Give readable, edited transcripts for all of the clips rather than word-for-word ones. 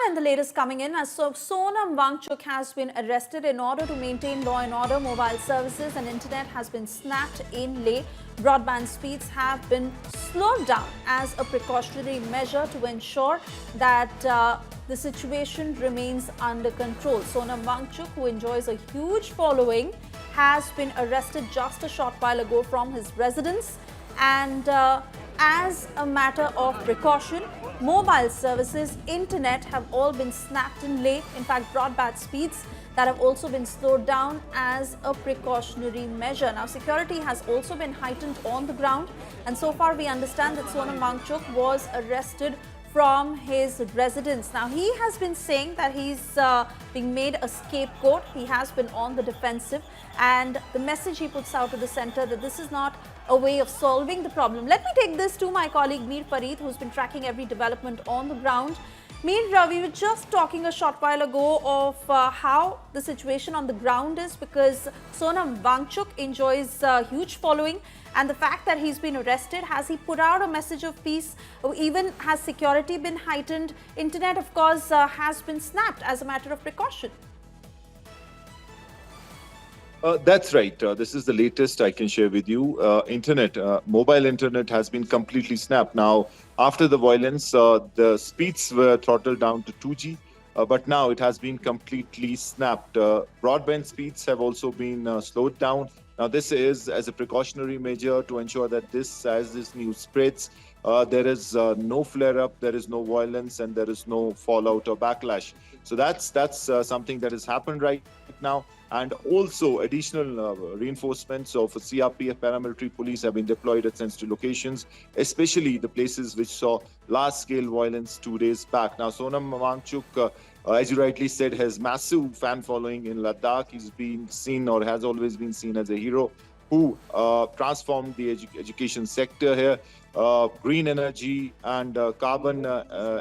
in the latest coming in, as Sonam Wangchuk has been arrested in order to maintain law and order. Mobile services and internet has been snapped in Leh. Broadband speeds have been slowed down as a precautionary measure to ensure that the situation remains under control. Sonam Wangchuk, who enjoys a huge following, has been arrested just a short while ago from his residence, and as a matter of precaution, mobile services, internet have all been snapped in Leh. In fact, broadband speeds that have also been slowed down as a precautionary measure. Now, security has also been heightened on the ground, and so far we understand that Sonam Wangchuk was arrested from his residence. Now, he has been saying that he's being made a scapegoat. He has been on the defensive, and the message he puts out to the center that this is not a way of solving the problem. Let me take this to my colleague Mir Farid, who's been tracking every development on the ground. Mir, we were just talking a short while ago of how the situation on the ground is, because Sonam Wangchuk enjoys a huge following, and the fact that he's been arrested, has he put out a message of peace? Even has security been heightened? Internet, of course, has been snapped as a matter of precaution. That's right. This is the latest I can share with you. Mobile internet has been completely snapped. Now, after the violence, the speeds were throttled down to 2G, but now it has been completely snapped. Broadband speeds have also been slowed down. Now, this is as a precautionary measure to ensure that as this news spreads, there is no flare-up, there is no violence, and there is no fallout or backlash. So that's something that has happened right now. And also additional reinforcements of CRPF paramilitary police have been deployed at sensitive locations, especially the places which saw large-scale violence 2 days back. Now, Sonam Wangchuk, as you rightly said, has massive fan following in Ladakh. He's been seen, or has always been seen, as a hero who transformed the education sector here. Green energy and carbon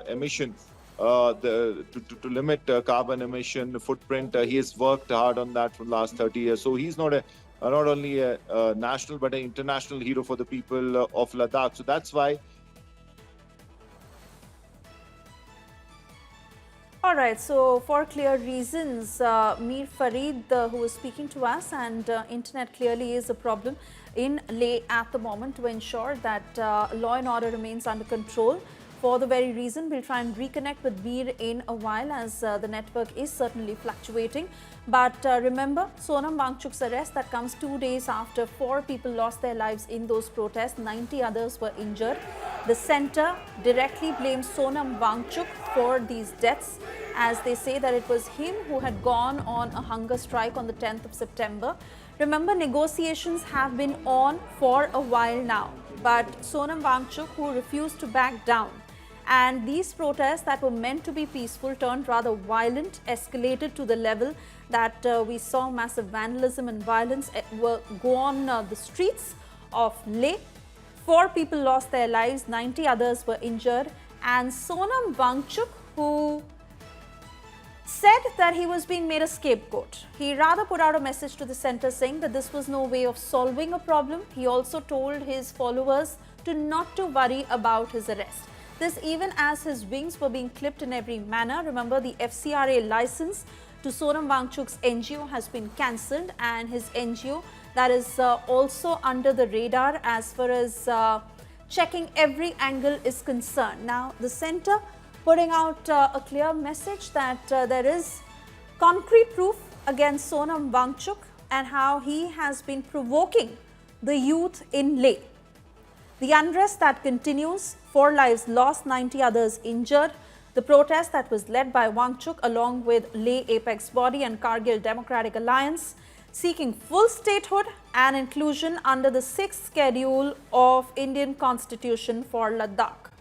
emission. To limit carbon emission footprint, he has worked hard on that for the last 30 years. So he's not only a national but an international hero for the people of Ladakh. So that's why. All right, so for clear reasons, Mir Farid, who is speaking to us, and internet clearly is a problem in Leh at the moment, to ensure that law and order remains under control. For the very reason, we'll try and reconnect with Mir in a while, as the network is certainly fluctuating. But remember, Sonam Wangchuk's arrest that comes 2 days after 4 people lost their lives in those protests, 90 others were injured. The center directly blames Sonam Wangchuk for these deaths, as they say that it was him who had gone on a hunger strike on the 10th of September. Remember, negotiations have been on for a while now, but Sonam Wangchuk, who refused to back down, and these protests that were meant to be peaceful turned rather violent, escalated to the level that we saw massive vandalism and violence go on the streets of Leh. 4 people lost their lives, 90 others were injured, and Sonam Wangchuk, who said that he was being made a scapegoat. He rather put out a message to the center saying that this was no way of solving a problem. He also told his followers not to worry about his arrest. This even as his wings were being clipped in every manner. Remember, the FCRA license to Sonam Wangchuk's NGO has been cancelled, and his NGO that is also under the radar as far as checking every angle is concerned. Now, the center putting out a clear message that there is concrete proof against Sonam Wangchuk and how he has been provoking the youth in Leh. The unrest that continues, 4 lives lost, 90 others injured. The protest that was led by Wangchuk along with Leh Apex Body and Kargil Democratic Alliance, seeking full statehood and inclusion under the 6th schedule of Indian Constitution for Ladakh.